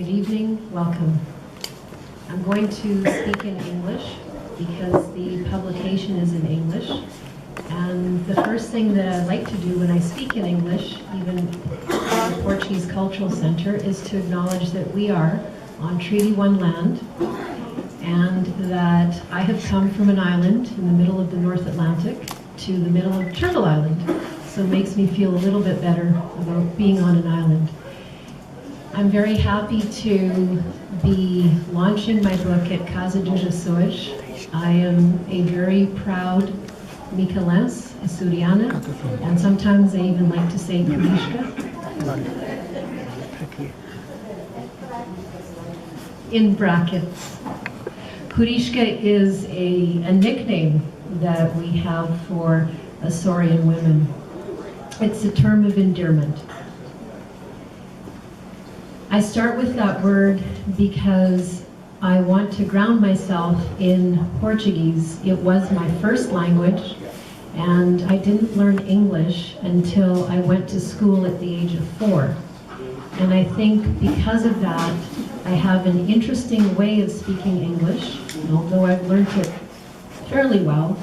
Good evening, welcome. I'm going to speak in English because the publication is in English. And the first thing that I like to do when I speak in English, even at the Portuguese Cultural Center, is to acknowledge that we are on Treaty 1 land and that I have come from an island in the middle of the North Atlantic to the middle of Turtle Island. So it makes me feel a little bit better about being on an island. I'm very happy to be launching my book at Casa dos. I am a very proud Micalense, Açoriana, and sometimes I even like to say Kurishka. In brackets. Kurishka is a nickname that we have for Açorian women. It's a term of endearment. I start with that word because I want to ground myself in Portuguese. It was my first language, and I didn't learn English until I went to school at the age of 4. And I think because of that, I have an interesting way of speaking English, and although I've learned it fairly well.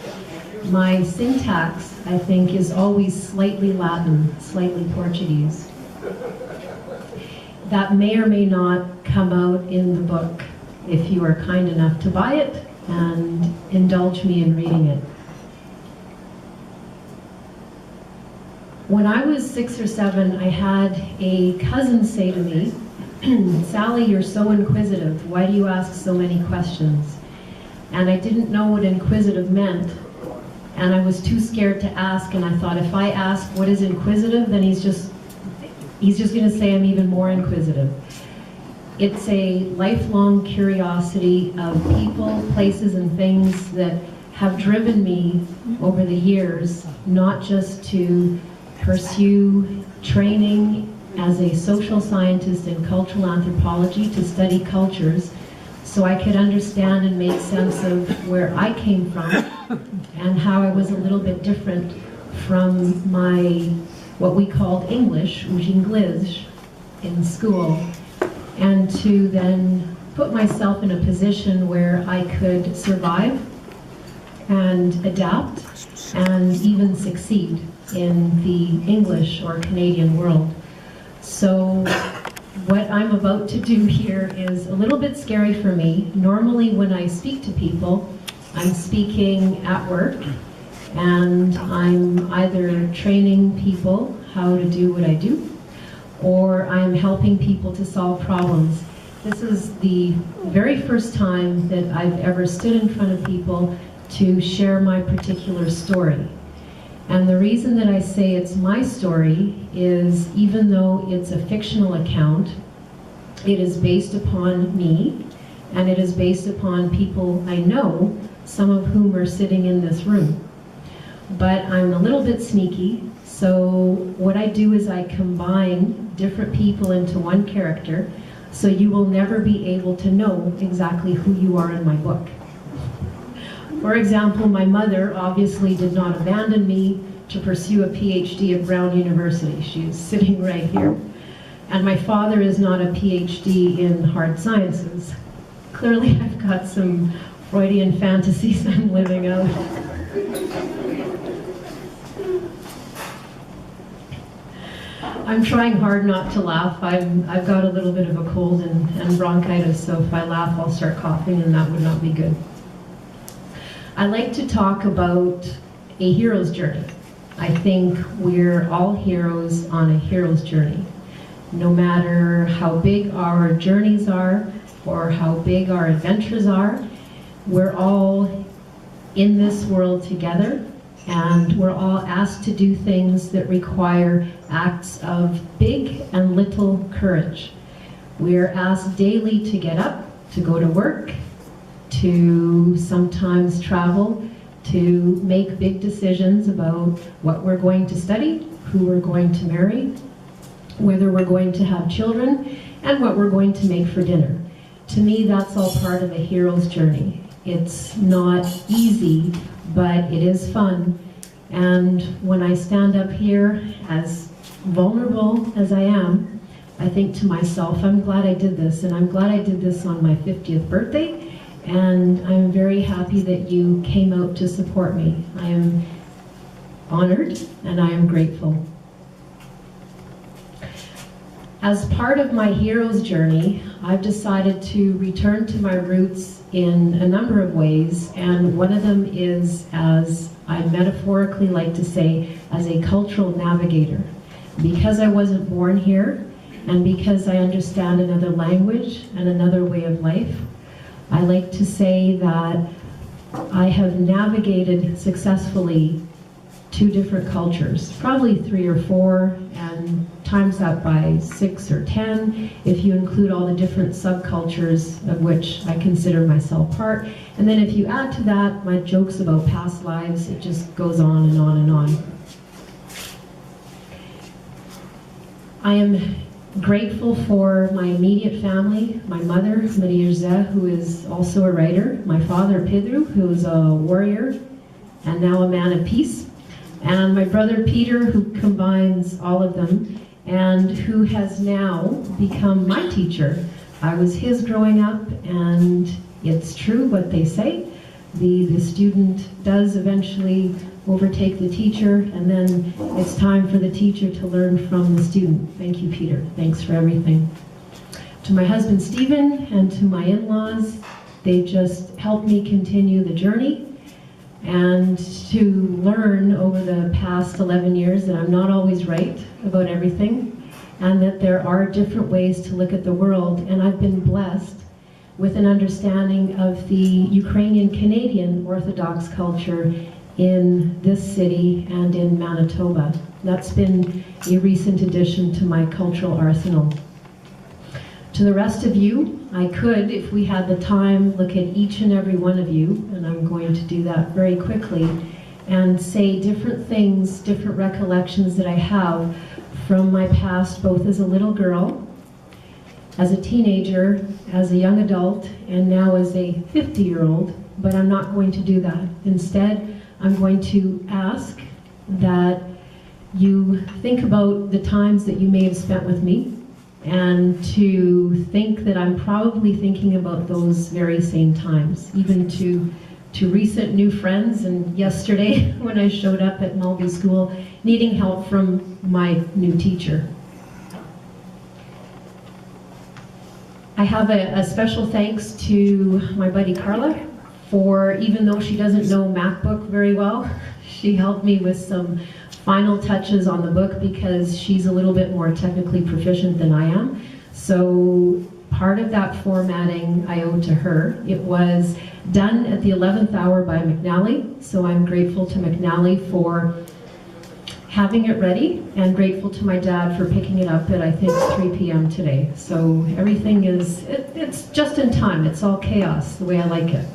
My syntax, I think, is always slightly Latin, slightly Portuguese. That may or may not come out in the book if you are kind enough to buy it and indulge me in reading it. When I was 6 or 7, I had a cousin say to me, "Sally, you're so inquisitive. Why do you ask so many questions?" And I didn't know what inquisitive meant, and I was too scared to ask, and I thought if I ask what is inquisitive, then he's just going to say I'm even more inquisitive. It's a lifelong curiosity of people, places, and things that have driven me over the years, not just to pursue training as a social scientist in cultural anthropology to study cultures so I could understand and make sense of where I came from and how I was a little bit different from my what we called English, o inglês, in school, and to then put myself in a position where I could survive and adapt and even succeed in the English or Canadian world. So what I'm about to do here is a little bit scary for me. Normally when I speak to people, I'm speaking at work, and I'm either training people how to do what I do, or I'm helping people to solve problems. This is the very first time that I've ever stood in front of people to share my particular story. And the reason that I say it's my story is, even though it's a fictional account, it is based upon me, and it is based upon people I know, some of whom are sitting in this room. But I'm a little bit sneaky, so what I do is I combine different people into one character, so you will never be able to know exactly who you are in my book. For example, my mother obviously did not abandon me to pursue a PhD at Brown University. She's sitting right here. And my father is not a PhD in hard sciences. Clearly I've got some Freudian fantasies I'm living out. I'm trying hard not to laugh. I've got a little bit of a cold and bronchitis, so if I laugh I'll start coughing, and that would not be good. I like to talk about a hero's journey. I think we're all heroes on a hero's journey. No matter how big our journeys are or how big our adventures are, we're all in this world together, and we're all asked to do things that require acts of big and little courage. We're asked daily to get up, to go to work, to sometimes travel, to make big decisions about what we're going to study, who we're going to marry, whether we're going to have children, and what we're going to make for dinner. To me, that's all part of a hero's journey. It's not easy, but it is fun. And when I stand up here, as vulnerable as I am, I think to myself, I'm glad I did this, and I'm glad I did this on my 50th birthday, and I'm very happy that you came out to support me. I am honored, and I am grateful. As part of my hero's journey, I've decided to return to my roots in a number of ways, and one of them is, as I metaphorically like to say, as a cultural navigator. Because I wasn't born here, and because I understand another language and another way of life, I like to say that I have navigated successfully 2 different cultures, probably 3 or 4, and times that by 6 or 10, if you include all the different subcultures of which I consider myself part. And then if you add to that my jokes about past lives, it just goes on and on and on. I am grateful for my immediate family, my mother, Mariachi, who is also a writer, my father, Pedro, who is a warrior and now a man of peace, and my brother, Peter, who combines all of them, and who has now become my teacher. I was his growing up, and it's true what they say. The student does eventually overtake the teacher, and then it's time for the teacher to learn from the student. Thank you, Peter. Thanks for everything. To my husband, Stephen, and to my in-laws, they just helped me continue the journey, and to learn over the past 11 years that I'm not always right about everything, and that there are different ways to look at the world, and I've been blessed with an understanding of the Ukrainian-Canadian Orthodox culture in this city and in Manitoba. That's been a recent addition to my cultural arsenal. To the rest of you, I could, if we had the time, look at each and every one of you, and I'm going to do that very quickly, and say different things, different recollections that I have from my past, both as a little girl, as a teenager, as a young adult, and now as a 50-year-old, but I'm not going to do that. Instead, I'm going to ask that you think about the times that you may have spent with me, and to think that I'm probably thinking about those very same times, even to recent new friends, and yesterday when I showed up at Mulvey School needing help from my new teacher. I have a special thanks to my buddy Carla for, even though she doesn't know MacBook very well, she helped me with some final touches on the book because she's a little bit more technically proficient than I am. So part of that formatting I owe to her. It was done at the 11th hour by McNally, so I'm grateful to McNally for having it ready, and grateful to my dad for picking it up at, I think, 3 p.m. today. So everything is, it's just in time. It's all chaos, the way I like it.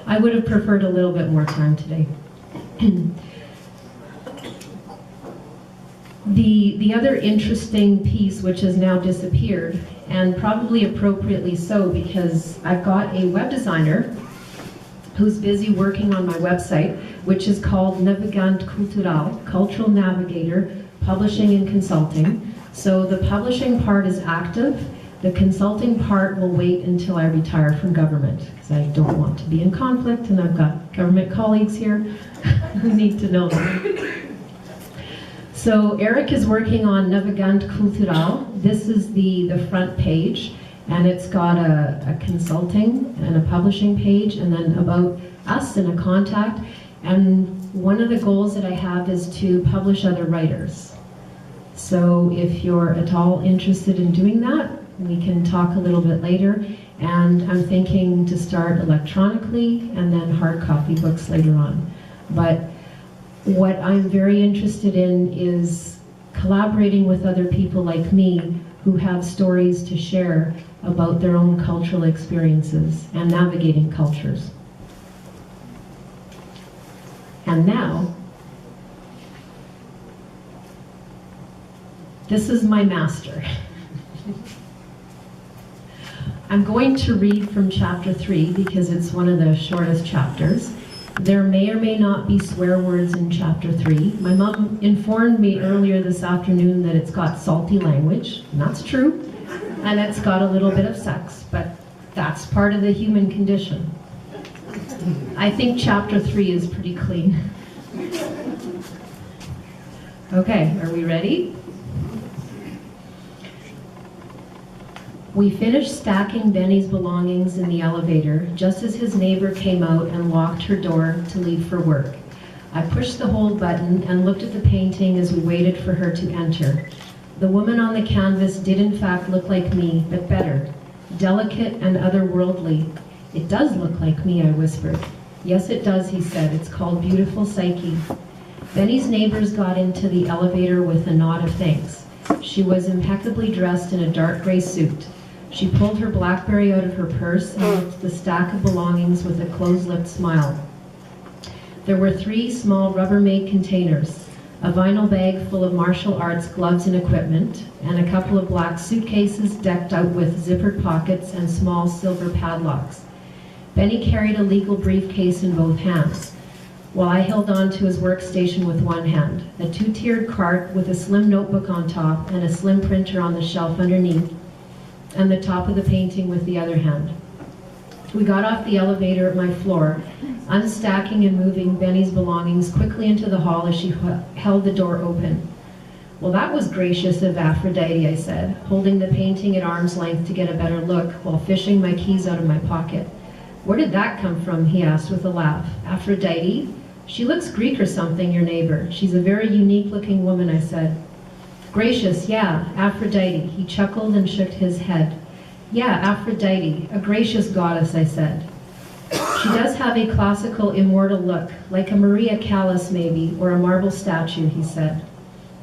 I would have preferred a little bit more time today. The other interesting piece, which has now disappeared, and probably appropriately so, because I've got a web designer who's busy working on my website, which is called Navigante Cultural, Cultural Navigator, Publishing and Consulting. So the publishing part is active. The consulting part will wait until I retire from government, because I don't want to be in conflict, and I've got government colleagues here who need to know that. So Eric is working on Navigante Cultural. This is the front page, and it's got a consulting and a publishing page, and then about us and a contact. And one of the goals that I have is to publish other writers. So if you're at all interested in doing that, we can talk a little bit later. And I'm thinking to start electronically and then hard copy books later on. But what I'm very interested in is collaborating with other people like me who have stories to share about their own cultural experiences and navigating cultures. And now, this is my master. I'm going to read from chapter 3 because it's one of the shortest chapters, There may or may not be swear words in chapter 3. My mom informed me earlier this afternoon that it's got salty language, and that's true, and it's got a little bit of sex, but that's part of the human condition. I think chapter 3 is pretty clean. Okay, are we ready? We finished stacking Benny's belongings in the elevator just as his neighbor came out and locked her door to leave for work. I pushed the hold button and looked at the painting as we waited for her to enter. The woman on the canvas did in fact look like me, but better. Delicate and otherworldly. It does look like me, I whispered. Yes, it does, he said. It's called Beautiful Psyche. Benny's neighbors got into the elevator with a nod of thanks. She was impeccably dressed in a dark gray suit. She pulled her BlackBerry out of her purse and looked at the stack of belongings with a closed-lipped smile. There were 3 small Rubbermaid containers, a vinyl bag full of martial arts gloves and equipment, and a couple of black suitcases decked out with zippered pockets and small silver padlocks. Benny carried a legal briefcase in both hands, while I held on to his workstation with one hand, a 2-tiered cart with a slim notebook on top and a slim printer on the shelf underneath, and the top of the painting with the other hand. We got off the elevator at my floor, unstacking and moving Benny's belongings quickly into the hall as she held the door open. Well, that was gracious of Aphrodite, I said, holding the painting at arm's length to get a better look while fishing my keys out of my pocket. Where did that come from? He asked with a laugh. Aphrodite? She looks Greek or something, your neighbor. She's a very unique-looking woman, I said. Gracious, yeah, Aphrodite. He chuckled and shook his head. Yeah, Aphrodite, a gracious goddess, I said. She does have a classical, immortal look, like a Maria Callas maybe, or a marble statue, he said.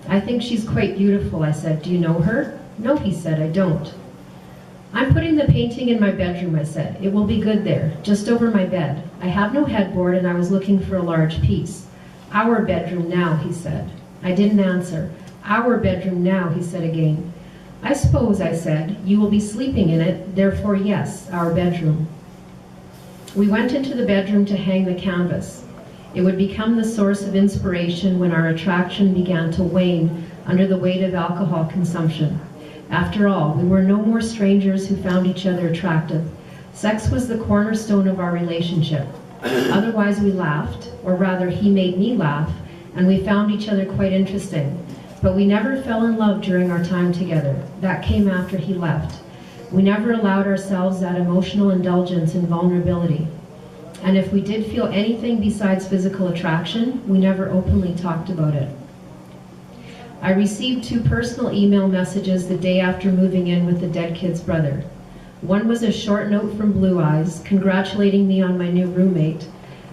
I think she's quite beautiful, I said. Do you know her? No, he said, I don't. I'm putting the painting in my bedroom, I said. It will be good there, just over my bed. I have no headboard and I was looking for a large piece. Our bedroom now, he said. I didn't answer. Our bedroom now, he said again. I suppose, I said, you will be sleeping in it, therefore yes, our bedroom. We went into the bedroom to hang the canvas. It would become the source of inspiration when our attraction began to wane under the weight of alcohol consumption. After all, we were no more strangers who found each other attractive. Sex was the cornerstone of our relationship. Otherwise we laughed, or rather he made me laugh, and we found each other quite interesting. But we never fell in love during our time together. That came after he left. We never allowed ourselves that emotional indulgence and vulnerability. And if we did feel anything besides physical attraction, we never openly talked about it. I received 2 personal email messages the day after moving in with the dead kid's brother. One was a short note from Blue Eyes, congratulating me on my new roommate.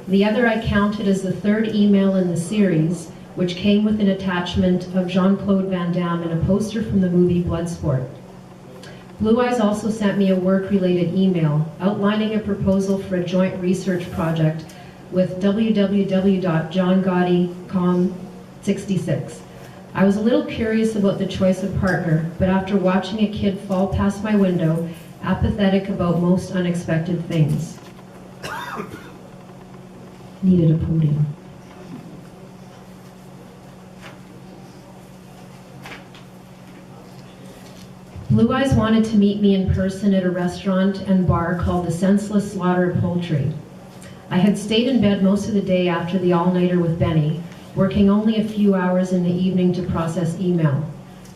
The other I counted as the 3rd email in the series, which came with an attachment of Jean-Claude Van Damme and a poster from the movie Bloodsport. Blue Eyes also sent me a work-related email outlining a proposal for a joint research project with www.johngotti.com66. I was a little curious about the choice of partner, but after watching a kid fall past my window, apathetic about most unexpected things. Needed a podium. Blue Eyes wanted to meet me in person at a restaurant and bar called the Senseless Slaughter of Poultry. I had stayed in bed most of the day after the all-nighter with Benny, working only a few hours in the evening to process email.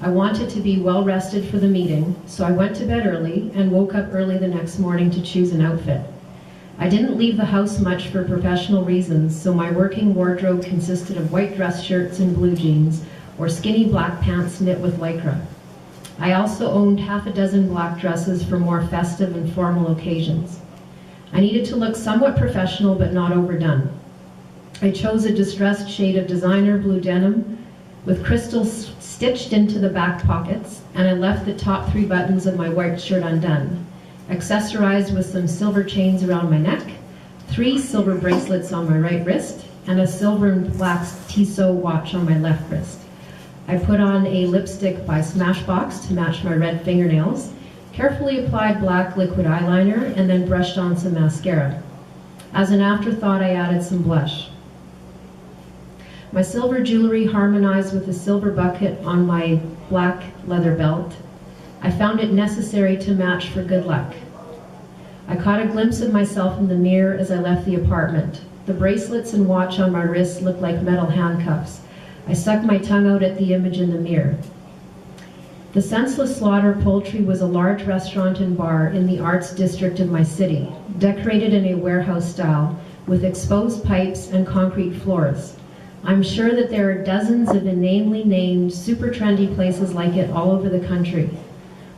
I wanted to be well rested for the meeting, so I went to bed early and woke up early the next morning to choose an outfit. I didn't leave the house much for professional reasons, so my working wardrobe consisted of white dress shirts and blue jeans, or skinny black pants knit with Lycra. I also owned half a dozen black dresses for more festive and formal occasions. I needed to look somewhat professional but not overdone. I chose a distressed shade of designer blue denim with crystals stitched into the back pockets, and I left the top 3 buttons of my white shirt undone, accessorized with some silver chains around my neck, 3 silver bracelets on my right wrist, and a silver and black Tissot watch on my left wrist. I put on a lipstick by Smashbox to match my red fingernails, carefully applied black liquid eyeliner, and then brushed on some mascara. As an afterthought, I added some blush. My silver jewelry harmonized with the silver bucket on my black leather belt. I found it necessary to match for good luck. I caught a glimpse of myself in the mirror as I left the apartment. The bracelets and watch on my wrists looked like metal handcuffs. I stuck my tongue out at the image in the mirror. The Senseless Slaughter Poultry was a large restaurant and bar in the arts district of my city, decorated in a warehouse style, with exposed pipes and concrete floors. I'm sure that there are dozens of inanely named, super trendy places like it all over the country.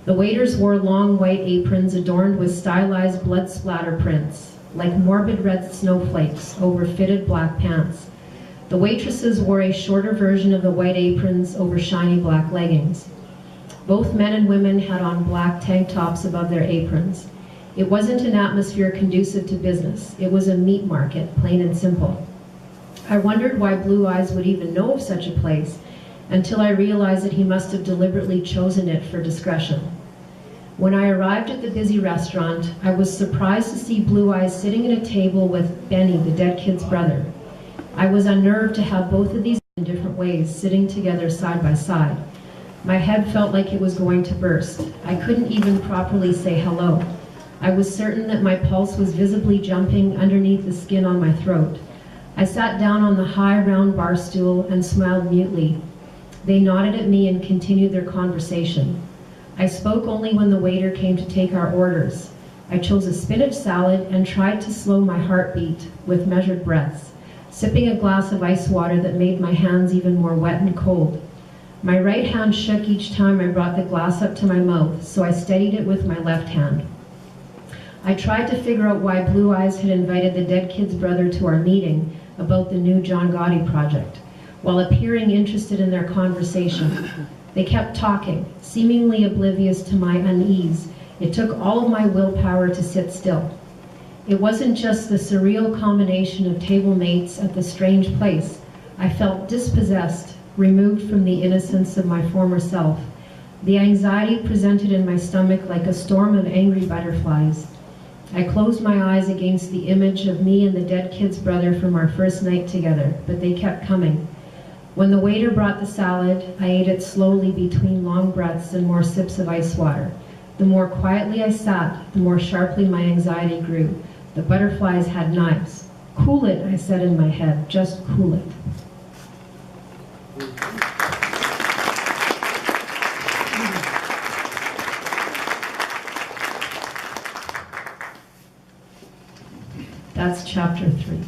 The waiters wore long white aprons adorned with stylized blood splatter prints, like morbid red snowflakes over fitted black pants. The waitresses wore a shorter version of the white aprons over shiny black leggings. Both men and women had on black tank tops above their aprons. It wasn't an atmosphere conducive to business. It was a meat market, plain and simple. I wondered why Blue Eyes would even know of such a place, until I realized that he must have deliberately chosen it for discretion. When I arrived at the busy restaurant, I was surprised to see Blue Eyes sitting at a table with Benny, the dead kid's brother. I was unnerved to have both of these in different ways, sitting together side by side. My head felt like it was going to burst. I couldn't even properly say hello. I was certain that my pulse was visibly jumping underneath the skin on my throat. I sat down on the high, round bar stool and smiled mutely. They nodded at me and continued their conversation. I spoke only when the waiter came to take our orders. I chose a spinach salad and tried to slow my heartbeat with measured breaths, sipping a glass of ice water that made my hands even more wet and cold. My right hand shook each time I brought the glass up to my mouth, so I steadied it with my left hand. I tried to figure out why Blue Eyes had invited the dead kid's brother to our meeting about the new John Gotti project, while appearing interested in their conversation. They kept talking, seemingly oblivious to my unease. It took all of my willpower to sit still. It wasn't just the surreal combination of table mates at the strange place. I felt dispossessed, removed from the innocence of my former self. The anxiety presented in my stomach like a storm of angry butterflies. I closed my eyes against the image of me and the dead kid's brother from our first night together, but they kept coming. When the waiter brought the salad, I ate it slowly between long breaths and more sips of ice water. The more quietly I sat, the more sharply my anxiety grew. The butterflies had knives. Cool it, I said in my head, just cool it. That's chapter 3.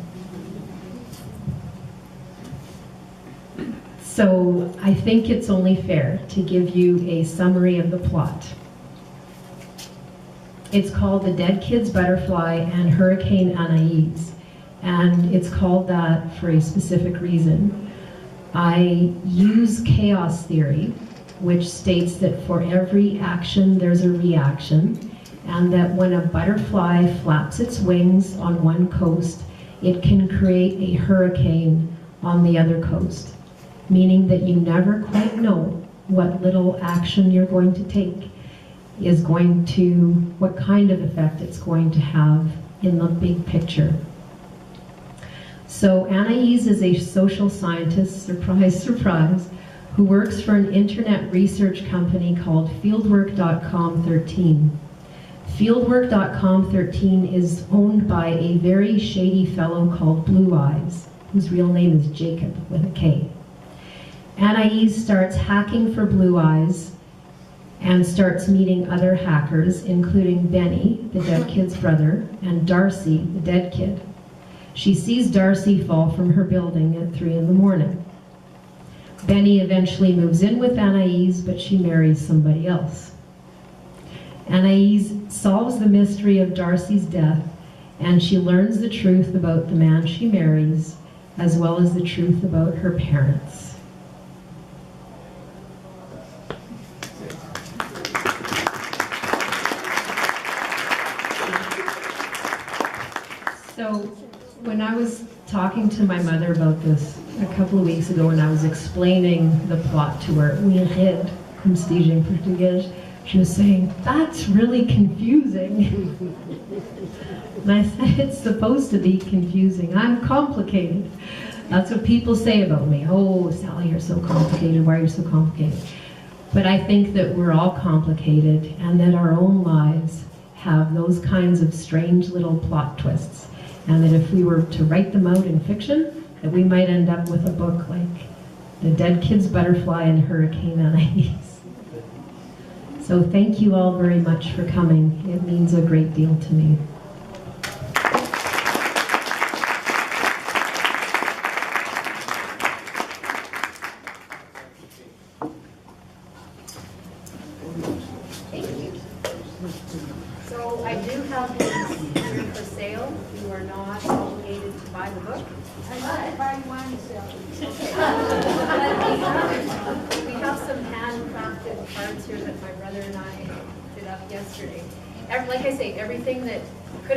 So I think it's only fair to give you a summary of the plot. It's called The Dead Kid's Butterfly and Hurricane Anais, and it's called that for a specific reason. I use chaos theory, which states that for every action there's a reaction, and that when a butterfly flaps its wings on one coast, it can create a hurricane on the other coast, meaning that you never quite know what little action you're going to take is going to, what kind of effect it's going to have in the big picture. So Anais is a social scientist, surprise, surprise, who works for an internet research company called Fieldwork.com 13. Fieldwork.com 13 is owned by a very shady fellow called Blue Eyes, whose real name is Jacob with a K. Anais starts hacking for Blue Eyes and starts meeting other hackers, including Benny, the dead kid's brother, and Darcy, the dead kid. She sees Darcy fall from her building at 3 in the morning. Benny eventually moves in with Anais, but she marries somebody else. Anais solves the mystery of Darcy's death, and she learns the truth about the man she marries, as well as the truth about her parents. So when I was talking to my mother about this a couple of weeks ago, and I was explaining the plot to her, we read, como se diz em português, She was saying, "That's really confusing." And I said, "It's supposed to be confusing. I'm complicated." That's what people say about me. "Oh, Sally, you're so complicated. Why are you so complicated?" But I think that we're all complicated, and that our own lives have those kinds of strange little plot twists. And that if we were to write them out in fiction, that we might end up with a book like The Dead Kid's Butterfly and Hurricane Anais. So thank you all very much for coming. It means a great deal to me. So I do have these here for sale. You are not obligated to buy the book. I might buy one myself. We have some handcrafted cards here that my brother and I did up yesterday. Like I say, everything that could